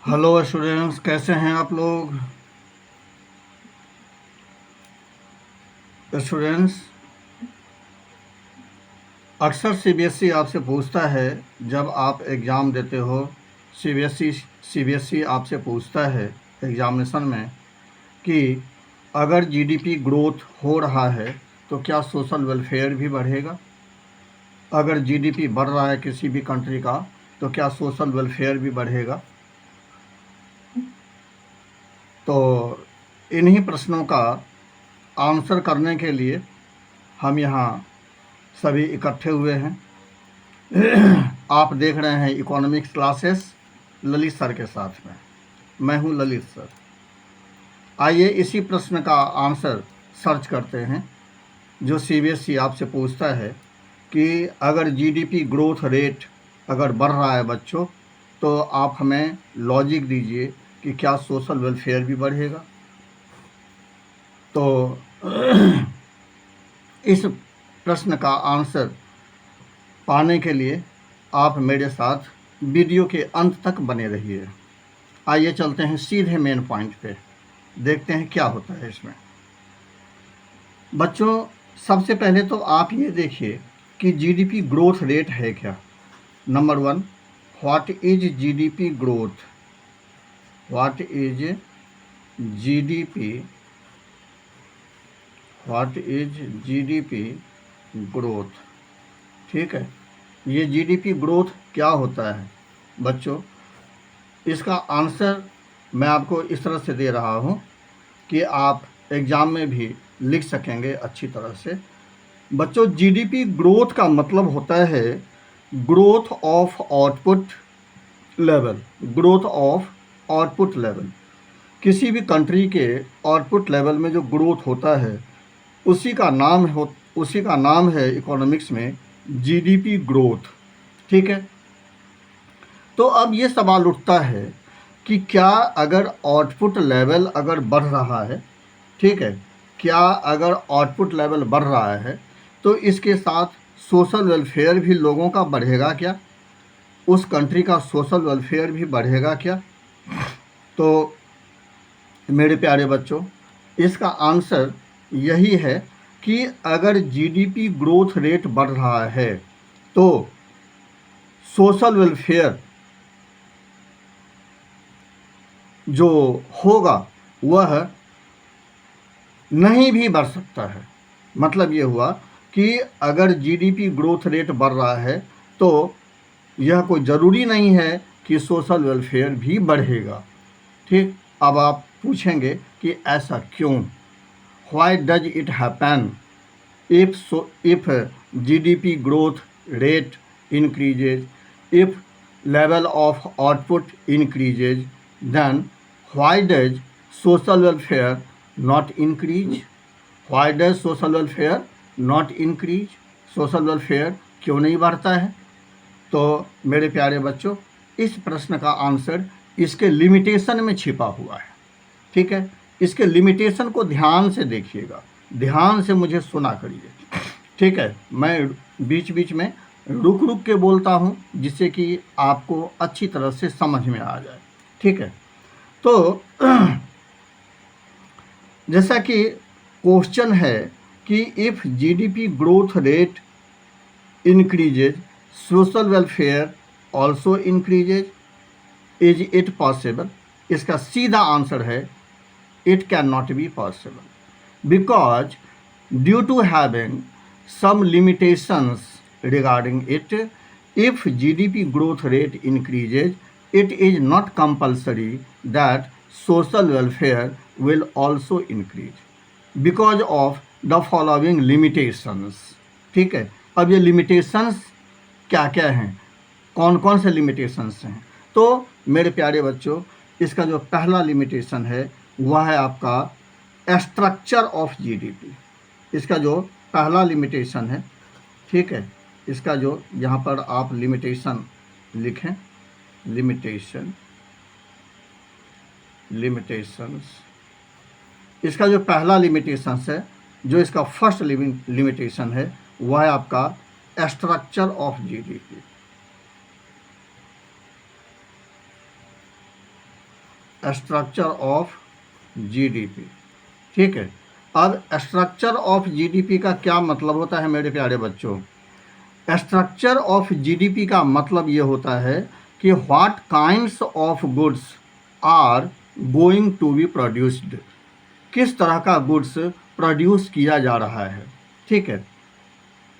Hello students, कैसे हैं आप लोग? स्टूडेंट्स, अक्सर सीबीएसई आपसे पूछता है जब आप एग्ज़ाम देते हो। सीबीएसई आपसे पूछता है एग्ज़ामिनेशन में कि अगर जीडीपी ग्रोथ हो रहा है तो क्या सोशल वेलफेयर भी बढ़ेगा। अगर जीडीपी बढ़ रहा है किसी भी कंट्री का तो क्या सोशल वेलफेयर भी बढ़ेगा। तो इन्हीं प्रश्नों का आंसर करने के लिए हम यहाँ सभी इकट्ठे हुए हैं। आप देख रहे हैं इकोनॉमिक्स क्लासेस ललित सर के साथ में। मैं हूं ललित सर। आइए इसी प्रश्न का आंसर सर्च करते हैं जो सीबीएसई आपसे पूछता है कि अगर जीडीपी ग्रोथ रेट अगर बढ़ रहा है बच्चों, तो आप हमें लॉजिक दीजिए कि क्या सोशल वेलफेयर भी बढ़ेगा। तो इस प्रश्न का आंसर पाने के लिए आप मेरे साथ वीडियो के अंत तक बने रहिए। आइए चलते हैं सीधे मेन पॉइंट पे, देखते हैं क्या होता है इसमें। बच्चों, सबसे पहले तो आप ये देखिए कि जीडीपी ग्रोथ रेट है क्या। Number one, what is GDP growth. What is GDP what is GDP growth. ठीक है, ये जीडीपी ग्रोथ क्या होता है बच्चों। इसका आंसर मैं आपको इस तरह से दे रहा हूँ कि आप एग्ज़ाम में भी लिख सकेंगे अच्छी तरह से। बच्चों, जीडीपी ग्रोथ का मतलब होता है growth of output level. Growth of output level, किसी भी कंट्री के आउटपुट लेवल में जो ग्रोथ होता है उसी का नाम है इकोनॉमिक्स में जीडीपी ग्रोथ। ठीक है, तो अब ये सवाल उठता है कि क्या अगर आउटपुट लेवल अगर बढ़ रहा है, ठीक है, क्या अगर आउटपुट लेवल बढ़ रहा है तो इसके साथ सोशल वेलफेयर भी लोगों का बढ़ेगा क्या। उस कंट्री का सोशल वेलफेयर भी बढ़ेगा क्या। तो मेरे प्यारे बच्चों, इसका आंसर यही है कि अगर जीडीपी ग्रोथ रेट बढ़ रहा है तो सोशल वेलफेयर जो होगा वह नहीं भी बढ़ सकता है। मतलब ये हुआ कि अगर जीडीपी ग्रोथ रेट बढ़ रहा है तो यह कोई ज़रूरी नहीं है कि सोशल वेलफेयर भी बढ़ेगा। ठीक, अब आप पूछेंगे कि ऐसा क्यों। Why does it happen if GDP growth rate increases, if level of output increases, then why does social welfare not increase? Why does social welfare not increase? Social welfare क्यों नहीं बढ़ता है। तो मेरे प्यारे बच्चों, इस प्रश्न का आंसर इसके लिमिटेशन में छिपा हुआ है। ठीक है, इसके लिमिटेशन को ध्यान से देखिएगा, ध्यान से मुझे सुना करिए। ठीक है, मैं बीच बीच में रुक रुक के बोलता हूँ जिससे कि आपको अच्छी तरह से समझ में आ जाए। ठीक है, तो जैसा कि क्वेश्चन है कि if GDP growth rate increases social welfare also increases, is it possible. इसका सीधा आंसर है it cannot be possible because due to having some limitations regarding it, if GDP growth rate increases, it is not compulsory that social welfare will also increase because of the following limitations। ठीक है, अब ये limitations क्या क्या हैं, कौन कौन से limitations हैं। तो मेरे प्यारे बच्चों, इसका जो पहला लिमिटेशन है वह है आपका स्ट्रक्चर ऑफ जीडीपी। इसका जो पहला लिमिटेशन है, ठीक है, इसका जो यहाँ पर आप लिमिटेशन लिखें, लिमिटेशंस, इसका जो पहला लिमिटेशन है, जो इसका फर्स्ट लिमिटेशन है वह है आपका structure of GDP. Structure of GDP. ठीक है, अब स्ट्रक्चर ऑफ जीडीपी का क्या मतलब होता है मेरे प्यारे बच्चों? स्ट्रक्चर ऑफ जीडीपी का मतलब ये होता है कि what kinds of goods are going to be produced, किस तरह का गुड्स प्रोड्यूस किया जा रहा है। ठीक है,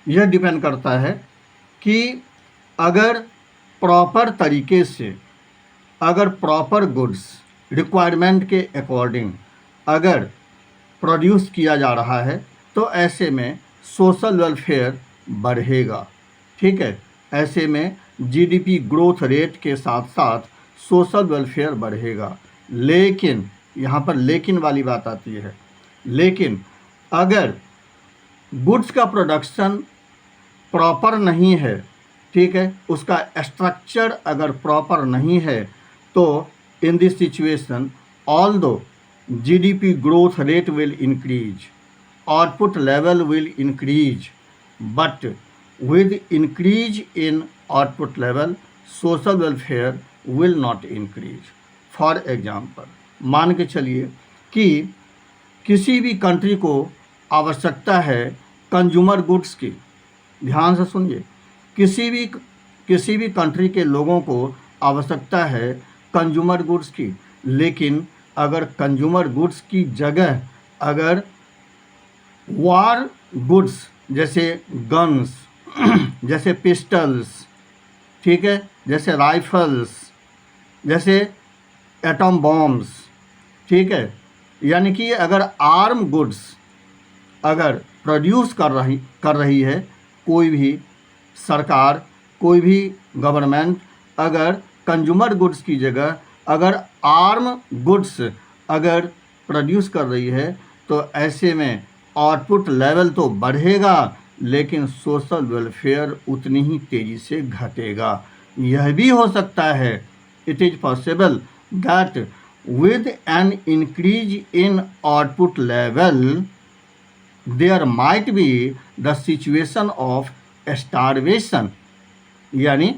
यह डिपेंड करता है कि अगर प्रॉपर तरीके से, अगर प्रॉपर गुड्स रिक्वायरमेंट के अकॉर्डिंग अगर प्रोड्यूस किया जा रहा है तो ऐसे में सोशल वेलफेयर बढ़ेगा। ठीक है, ऐसे में जीडीपी ग्रोथ रेट के साथ साथ सोशल वेलफेयर बढ़ेगा। लेकिन यहाँ पर लेकिन वाली बात आती है, लेकिन अगर गुड्स का प्रोडक्शन प्रॉपर नहीं है, ठीक है, उसका स्ट्रक्चर अगर प्रॉपर नहीं है, तो in this situation although GDP growth rate will increase, output level will increase, but with increase in output level social welfare will not increase। for example, मान के चलिए कि किसी भी कंट्री को आवश्यकता है कंज्यूमर गुड्स की, ध्यान से सुनिए, किसी भी कंट्री के लोगों को आवश्यकता है कंज्यूमर गुड्स की, लेकिन अगर कंज्यूमर गुड्स की जगह अगर वार गुड्स जैसे गन्स, जैसे पिस्टल्स, ठीक है, जैसे राइफल्स, जैसे एटम बॉम्ब्स, ठीक है, यानी कि अगर आर्म गुड्स अगर प्रोड्यूस कर रही है कोई भी सरकार, कोई भी गवर्नमेंट, अगर कंज्यूमर गुड्स की जगह अगर आर्म गुड्स अगर प्रोड्यूस कर रही है, तो ऐसे में आउटपुट लेवल तो बढ़ेगा लेकिन सोशल वेलफेयर उतनी ही तेज़ी से घटेगा। यह भी हो सकता है, it is possible that with an increase in output level there might be the situation of starvation, यानी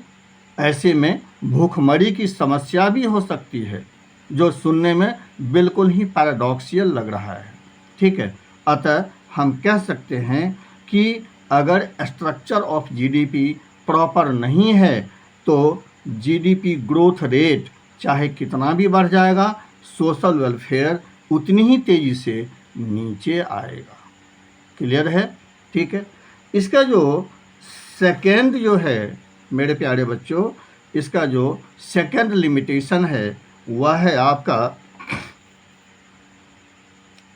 ऐसे में भूखमरी की समस्या भी हो सकती है, जो सुनने में बिल्कुल ही पैराडॉक्सियल लग रहा है। ठीक है, अतः हम कह सकते हैं कि अगर स्ट्रक्चर ऑफ जीडीपी प्रॉपर नहीं है तो जीडीपी ग्रोथ रेट चाहे कितना भी बढ़ जाएगा, सोशल वेलफेयर उतनी ही तेज़ी से नीचे आएगा। क्लियर है? ठीक है, इसका जो सेकेंड जो है मेरे प्यारे बच्चों, इसका जो सेकेंड लिमिटेशन है वह है आपका,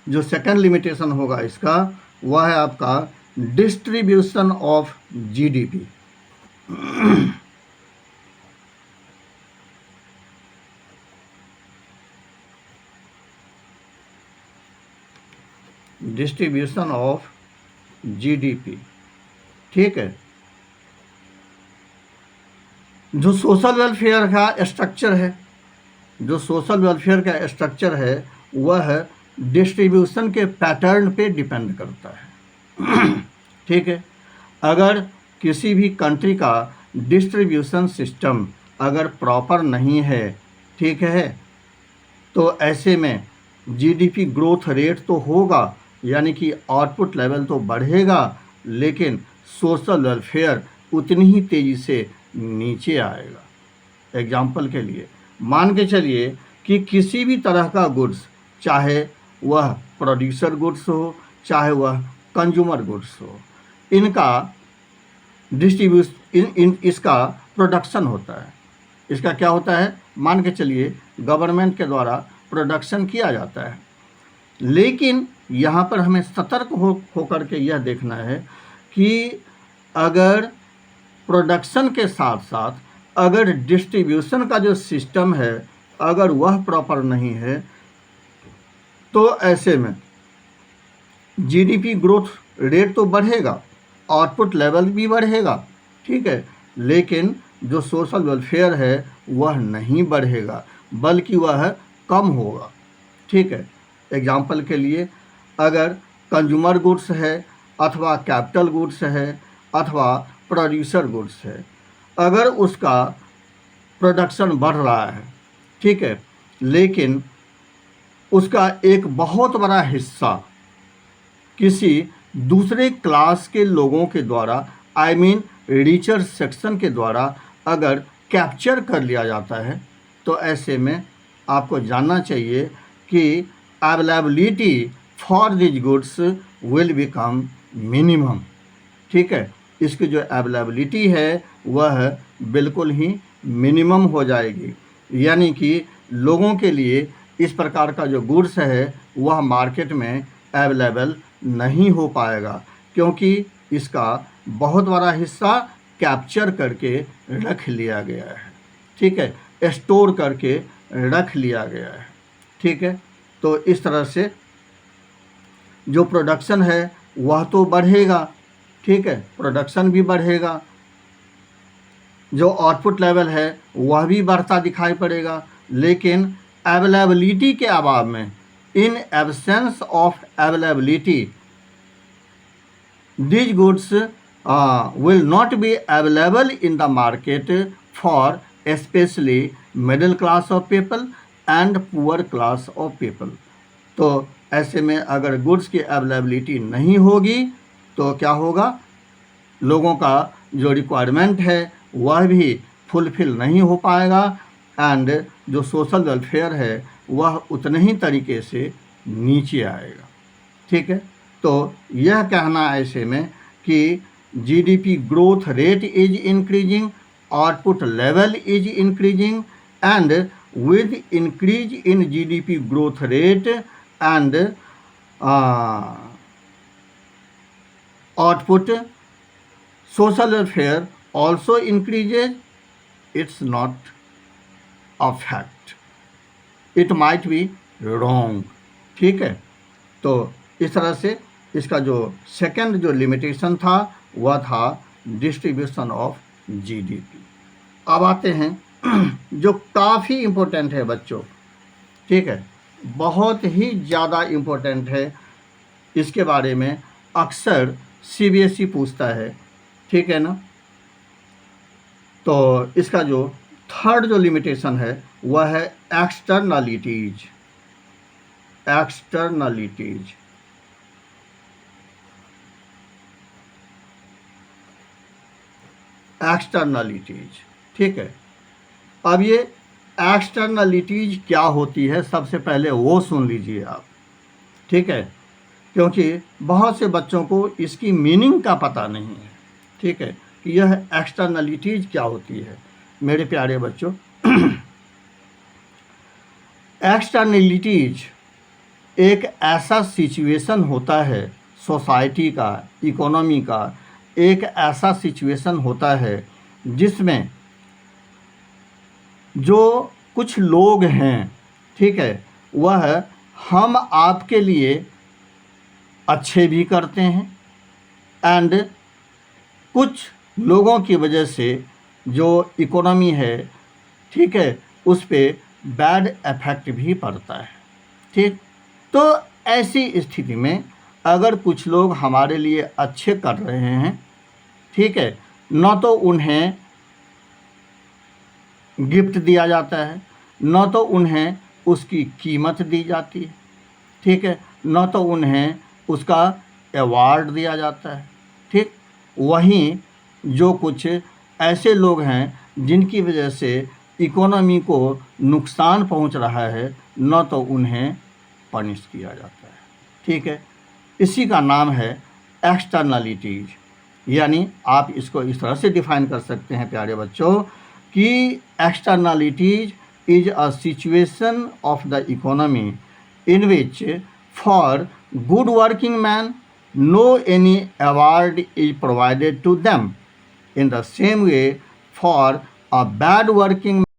जो सेकेंड लिमिटेशन होगा इसका वह है आपका distribution of GDP. Distribution of GDP, ठीक है, जो सोशल वेलफेयर का स्ट्रक्चर है, जो सोशल वेलफेयर का स्ट्रक्चर है वह डिस्ट्रीब्यूशन के पैटर्न पे डिपेंड करता है। ठीक है, अगर किसी भी कंट्री का डिस्ट्रीब्यूशन सिस्टम अगर प्रॉपर नहीं है, ठीक है, तो ऐसे में जीडीपी ग्रोथ रेट तो होगा, यानी कि आउटपुट लेवल तो बढ़ेगा, लेकिन सोशल वेलफेयर उतनी ही तेज़ी से नीचे आएगा। एग्जाम्पल के लिए मान के चलिए कि किसी भी तरह का गुड्स, चाहे वह प्रोड्यूसर गुड्स हो चाहे वह कंज्यूमर गुड्स हो, इनका इसका प्रोडक्शन होता है। इसका क्या होता है, मान के चलिए गवर्नमेंट के द्वारा प्रोडक्शन किया जाता है, लेकिन यहाँ पर हमें सतर्क होकर के यह देखना है कि अगर प्रोडक्शन के साथ साथ अगर डिस्ट्रीब्यूशन का जो सिस्टम है अगर वह प्रॉपर नहीं है, तो ऐसे में जीडीपी ग्रोथ रेट तो बढ़ेगा, आउटपुट लेवल भी बढ़ेगा, ठीक है, लेकिन जो सोशल वेलफेयर है वह नहीं बढ़ेगा बल्कि वह कम होगा। ठीक है, एग्जाम्पल के लिए अगर कंज्यूमर गुड्स है अथवा कैपिटल गुड्स है अथवा प्रोड्यूसर गुड्स है, अगर उसका प्रोडक्शन बढ़ रहा है, ठीक है, लेकिन उसका एक बहुत बड़ा हिस्सा किसी दूसरे क्लास के लोगों के द्वारा, आई मीन रिचर सेक्शन के द्वारा अगर कैप्चर कर लिया जाता है, तो ऐसे में आपको जानना चाहिए कि availability for these goods will become minimum. ठीक है, इसकी जो अवेलेबिलिटी है वह बिल्कुल ही मिनिमम हो जाएगी, यानी कि लोगों के लिए इस प्रकार का जो गुड्स है वह मार्केट में अवेलेबल नहीं हो पाएगा, क्योंकि इसका बहुत बड़ा हिस्सा कैप्चर करके रख लिया गया है। ठीक है, स्टोर करके रख लिया गया है। ठीक है, तो इस तरह से जो प्रोडक्शन है वह तो बढ़ेगा। ठीक है, प्रोडक्शन भी बढ़ेगा, जो आउटपुट लेवल है वह भी बढ़ता दिखाई पड़ेगा, लेकिन अवेलेबिलिटी के अभाव में, in absence of availability, these goods will not be available in the market for especially middle class of people and poor class of people। तो ऐसे में अगर गुड्स की अवेलेबिलिटी नहीं होगी तो क्या होगा, लोगों का जो रिक्वायरमेंट है वह भी फुलफिल नहीं हो पाएगा, एंड जो सोशल वेलफेयर है वह उतने ही तरीके से नीचे आएगा। ठीक है, तो यह कहना ऐसे में कि GDP growth rate is increasing, output level is increasing, and with increase in GDP growth rate and output, social welfare also increases, it's not a fact, it might be wrong। ठीक है, तो इस तरह से इसका जो सेकंड जो limitation था वह था डिस्ट्रीब्यूशन ऑफ जीडीपी। अब आते हैं जो काफ़ी इम्पोर्टेंट है बच्चों। ठीक है, बहुत ही ज़्यादा इम्पोर्टेंट है, इसके बारे में अक्सर सीबीएसई पूछता है। ठीक है ना, तो इसका जो थर्ड जो लिमिटेशन है वह है एक्सटर्नलिटीज। Externalities, externalities. ठीक है, अब ये एक्सटर्नलिटीज क्या होती है सबसे पहले वो सुन लीजिए आप। ठीक है, क्योंकि बहुत से बच्चों को इसकी मीनिंग का पता नहीं है। ठीक है, कि यह एक्सटर्नलिटीज क्या होती है। मेरे प्यारे बच्चों, एक्सटर्नलिटीज एक ऐसा सिचुएशन होता है सोसाइटी का, इकोनॉमी का, एक ऐसा सिचुएशन होता है जिसमें जो कुछ लोग हैं, ठीक है, वह हम आपके लिए अच्छे भी करते हैं, एंड कुछ लोगों की वजह से जो इकोनॉमी है, ठीक है, उस पर बैड इफेक्ट भी पड़ता है। ठीक, तो ऐसी स्थिति में अगर कुछ लोग हमारे लिए अच्छे कर रहे हैं, ठीक है, न तो उन्हें गिफ्ट दिया जाता है, न तो उन्हें उसकी कीमत दी जाती है, ठीक है, न तो उन्हें उसका अवार्ड दिया जाता है। ठीक, वहीं जो कुछ ऐसे लोग हैं जिनकी वजह से इकोनॉमी को नुकसान पहुंच रहा है, न तो उन्हें पनिश किया जाता है। ठीक है, इसी का नाम है एक्सटर्नलिटीज। यानी आप इसको इस तरह से डिफाइन कर सकते हैं प्यारे बच्चों कि externalities is a situation of the economy in which for good working man no any award is provided to them, in the same way for a bad working man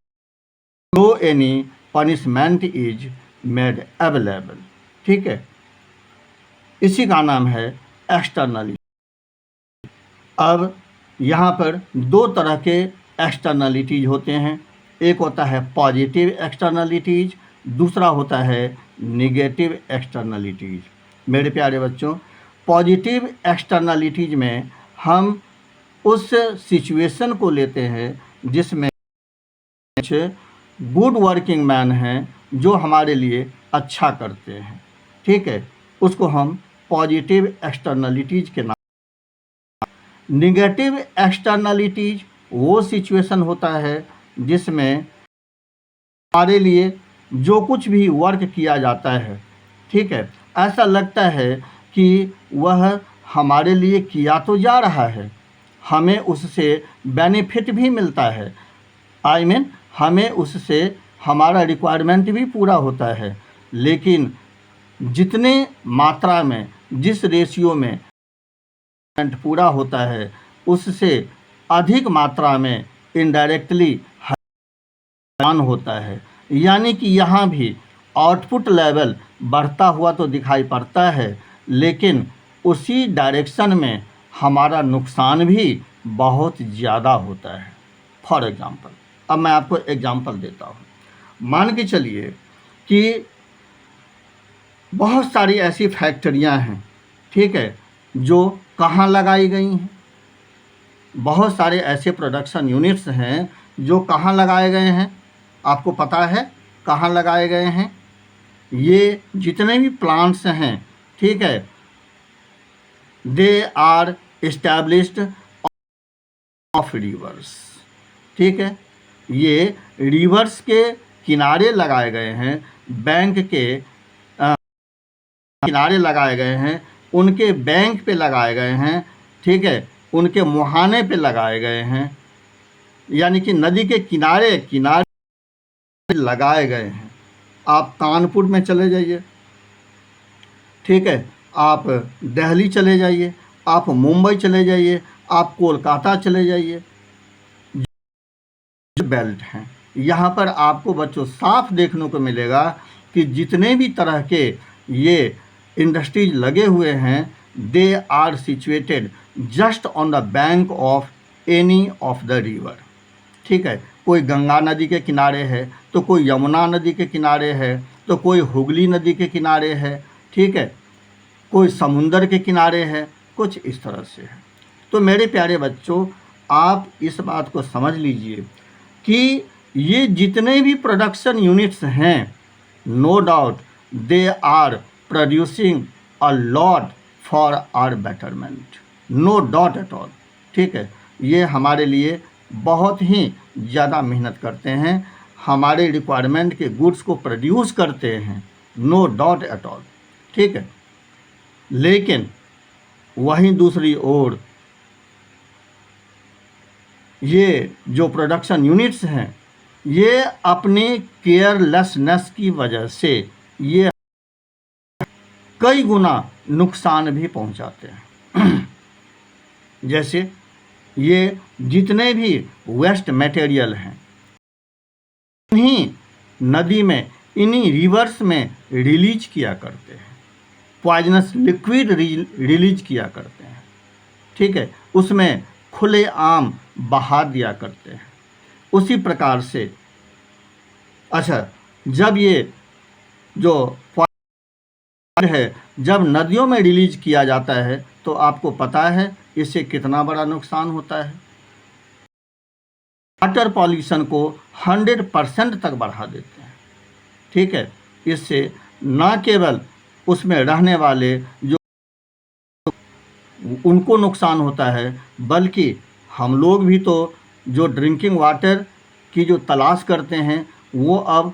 no any punishment is made available। ठीक है, इसी का नाम है externality. अब यहाँ पर दो तरह के एक्सटर्नलिटीज होते हैं, एक होता है पॉजिटिव एक्सटर्नलिटीज, दूसरा होता है निगेटिव एक्सटर्नलिटीज। मेरे प्यारे बच्चों, पॉजिटिव एक्सटर्नलिटीज में हम उस सिचुएशन को लेते हैं जिसमें गुड वर्किंग मैन हैं जो हमारे लिए अच्छा करते हैं, ठीक है, उसको हम पॉजिटिव एक्सटर्नलिटीज़ के नाम। निगेटिव एक्सटर्नलिटीज़ वो सिचुएशन होता है जिसमें हमारे लिए जो कुछ भी वर्क किया जाता है, ठीक है, ऐसा लगता है कि वह हमारे लिए किया तो जा रहा है, हमें उससे बेनिफिट भी मिलता है, हमें उससे हमारा रिक्वायरमेंट भी पूरा होता है, लेकिन जितने मात्रा में, जिस रेशियो में पूरा होता है, उससे अधिक मात्रा में इनडायरेक्टली नुकसान होता है। यानी कि यहाँ भी आउटपुट लेवल बढ़ता हुआ तो दिखाई पड़ता है, लेकिन उसी डायरेक्शन में हमारा नुकसान भी बहुत ज़्यादा होता है। फॉर एग्ज़ाम्पल, अब मैं आपको एग्ज़ाम्पल देता हूँ। मान के चलिए कि बहुत सारी ऐसी फैक्ट्रियाँ हैं, ठीक है, जो कहाँ लगाई गई हैं। बहुत सारे ऐसे प्रोडक्शन यूनिट्स हैं जो कहाँ लगाए गए हैं, आपको पता है कहाँ लगाए गए हैं? ये जितने भी प्लांट्स हैं, ठीक है, they are established of rivers, ठीक है, ये रिवर्स के किनारे लगाए गए हैं, बैंक के किनारे लगाए गए हैं, उनके बैंक पे लगाए गए हैं, ठीक है, उनके मुहाने पे लगाए गए हैं, यानी कि नदी के किनारे किनारे लगाए गए हैं। आप कानपुर में चले जाइए, ठीक है, आप दिल्ली चले जाइए, आप मुंबई चले जाइए, आप कोलकाता चले जाइए, बेल्ट हैं, यहाँ पर आपको बच्चों साफ देखने को मिलेगा कि जितने भी तरह के ये इंडस्ट्रीज लगे हुए हैं, they are situated just on the bank of any of the river, ठीक है, कोई गंगा नदी के किनारे है, तो कोई यमुना नदी के किनारे है, तो कोई हुगली नदी के किनारे है, ठीक है, कोई समुंदर के किनारे है, कुछ इस तरह से है। तो मेरे प्यारे बच्चों, आप इस बात को समझ लीजिए कि ये जितने भी प्रोडक्शन यूनिट्स हैं, no doubt they are producing a lot for our betterment, no doubt at all, ठीक है, ये हमारे लिए बहुत ही ज़्यादा मेहनत करते हैं, हमारे रिक्वायरमेंट के गुड्स को प्रोड्यूस करते हैं, नो डाउट एट ऑल, ठीक है, लेकिन वहीं दूसरी ओर ये जो प्रोडक्शन यूनिट्स हैं, ये अपनी केयरलेसनेस की वजह से ये कई गुना नुकसान भी पहुंचाते हैं। जैसे ये जितने भी वेस्ट मटेरियल हैं, इन्हीं नदी में, इन्हीं रिवर्स में रिलीज किया करते हैं, पॉइजनस लिक्विड रिलीज किया करते हैं, ठीक है, उसमें खुलेआम बहा दिया करते हैं। उसी प्रकार से अच्छा, जब ये जो है जब नदियों में रिलीज किया जाता है तो आपको पता है इससे कितना बड़ा नुकसान होता है। वाटर पॉल्यूशन को 100% तक बढ़ा देते हैं, ठीक है, इससे न केवल उसमें रहने वाले जो उनको नुकसान होता है, बल्कि हम लोग भी तो जो ड्रिंकिंग वाटर की जो तलाश करते हैं वो अब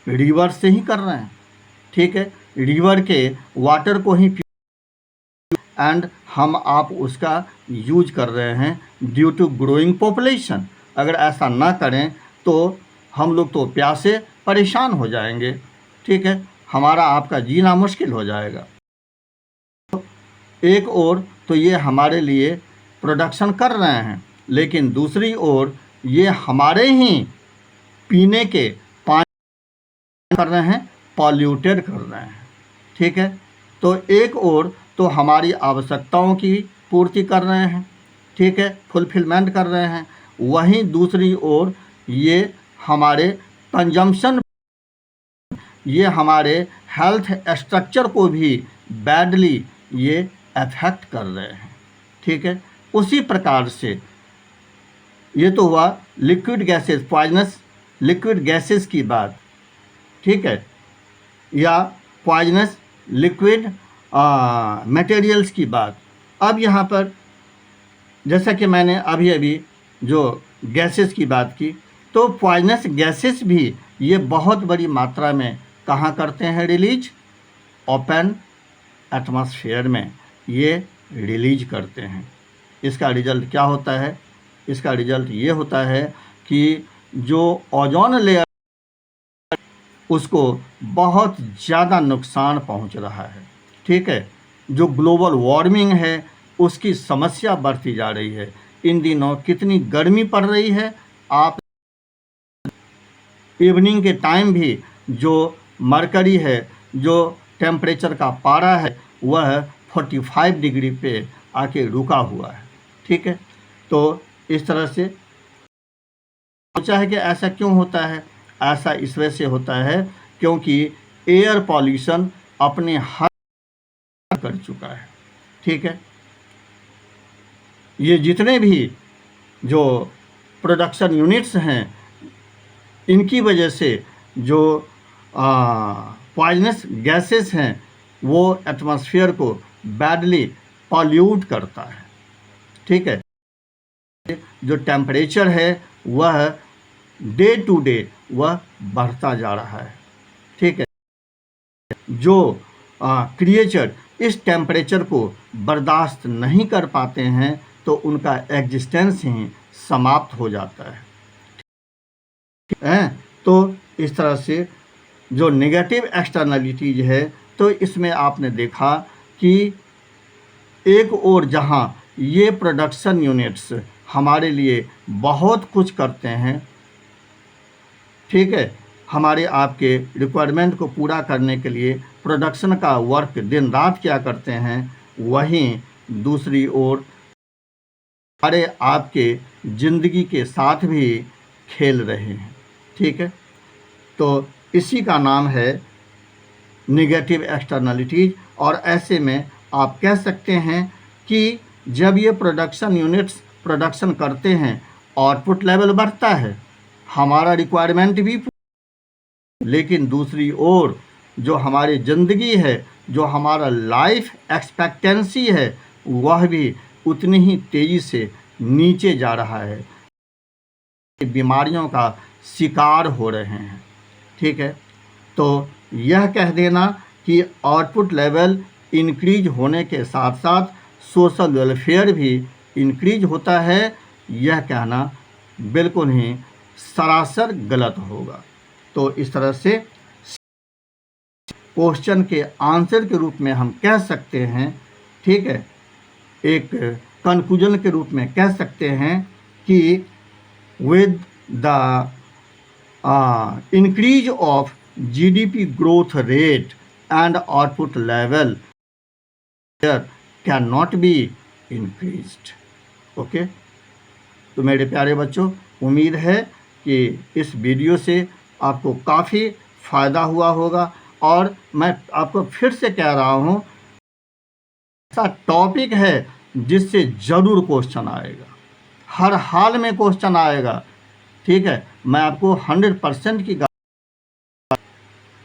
रिवर से ही कर रहे हैं, ठीक है, रिवर के वाटर को ही एंड हम आप उसका यूज कर रहे हैं ड्यू टू ग्रोइंग पॉपुलेशन। अगर ऐसा ना करें तो हम लोग तो प्यासे परेशान हो जाएंगे, ठीक है, हमारा आपका जीना मुश्किल हो जाएगा। एक ओर तो ये हमारे लिए प्रोडक्शन कर रहे हैं, लेकिन दूसरी ओर ये हमारे ही पीने के पानी कर रहे हैं, पॉल्यूटेड कर रहे हैं, ठीक है। तो एक ओर तो हमारी आवश्यकताओं की पूर्ति कर रहे हैं, ठीक है, फुलफिलमेंट कर रहे हैं, वहीं दूसरी ओर ये हमारे कंजम्पशन, ये हमारे हेल्थ स्ट्रक्चर को भी बैडली ये अफेक्ट कर रहे हैं, ठीक है। उसी प्रकार से ये तो हुआ liquid gases, poisonous liquid gases की बात। ठीक है, या पॉइजनस लिक्विड मटेरियल्स की बात। अब यहाँ पर जैसा कि मैंने अभी अभी जो गैसेस की बात की, तो पॉइजनस गैसेस भी ये बहुत बड़ी मात्रा में कहाँ करते हैं रिलीज? ओपन एटमॉस्फेयर में ये रिलीज करते हैं। इसका रिजल्ट क्या होता है? इसका रिजल्ट ये होता है कि जो ओजोन लेयर उसको बहुत ज़्यादा नुकसान पहुंच रहा है। ठीक है, जो ग्लोबल वार्मिंग है उसकी समस्या बढ़ती जा रही है। इन दिनों कितनी गर्मी पड़ रही है, आप इवनिंग के टाइम भी जो मरकरी है, जो टेम्परेचर का पारा है, वह 45 डिग्री पे आके रुका हुआ है। ठीक है, तो इस तरह से सोचा है कि ऐसा क्यों होता है? ऐसा इस वजह से होता है क्योंकि एयर पॉल्यूशन अपने हद कर चुका है। ठीक है, ये जितने भी जो प्रोडक्शन यूनिट्स हैं, इनकी वजह से जो पॉइजनस गैसेस हैं वो एटमॉस्फेयर को बैडली पॉल्यूट करता है। ठीक है, जो टेम्परेचर है वह डे टू डे वह बढ़ता जा रहा है। ठीक है, जो क्रिएचर इस टेम्परेचर को बर्दाश्त नहीं कर पाते हैं तो उनका एग्जिस्टेंस ही समाप्त हो जाता है। तो इस तरह से जो नेगेटिव एक्सटर्नलिटीज है, तो इसमें आपने देखा कि एक और जहां ये प्रोडक्शन यूनिट्स हमारे लिए बहुत कुछ करते हैं, ठीक है, हमारे आपके रिक्वायरमेंट को पूरा करने के लिए प्रोडक्शन का वर्क दिन रात क्या करते हैं, वहीं दूसरी ओर हमारे आपके ज़िंदगी के साथ भी खेल रहे हैं। ठीक है, तो इसी का नाम है नेगेटिव एक्सटर्नलिटीज। और ऐसे में आप कह सकते हैं कि जब ये प्रोडक्शन यूनिट्स प्रोडक्शन करते हैं, आउटपुट लेवल बढ़ता है, हमारा रिक्वायरमेंट भी, लेकिन दूसरी ओर जो हमारी ज़िंदगी है, जो हमारा लाइफ एक्सपेक्टेंसी है, वह भी उतनी ही तेज़ी से नीचे जा रहा है, बीमारियों का शिकार हो रहे हैं। ठीक है, तो यह कह देना कि आउटपुट लेवल इंक्रीज होने के साथ साथ सोशल वेलफेयर भी इंक्रीज होता है, यह कहना बिल्कुल ही सरासर गलत होगा। तो इस तरह से क्वेश्चन के आंसर के रूप में हम कह सकते हैं, ठीक है, एक कंक्लूजन के रूप में कह सकते हैं कि with the increase of GDP growth rate and output level there cannot be increased. Okay, तो मेरे प्यारे बच्चों, उम्मीद है कि इस वीडियो से आपको काफ़ी फ़ायदा हुआ होगा। और मैं आपको फिर से कह रहा हूँ, ऐसा टॉपिक है जिससे ज़रूर क्वेश्चन आएगा, हर हाल में क्वेश्चन आएगा। ठीक है, मैं आपको 100% की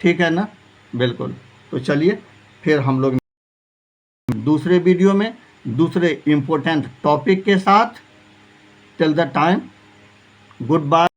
ठीक है ना, बिल्कुल। तो चलिए फिर हम लोग दूसरे वीडियो में दूसरे इम्पोर्टेंट टॉपिक के साथ, till the time, good bye.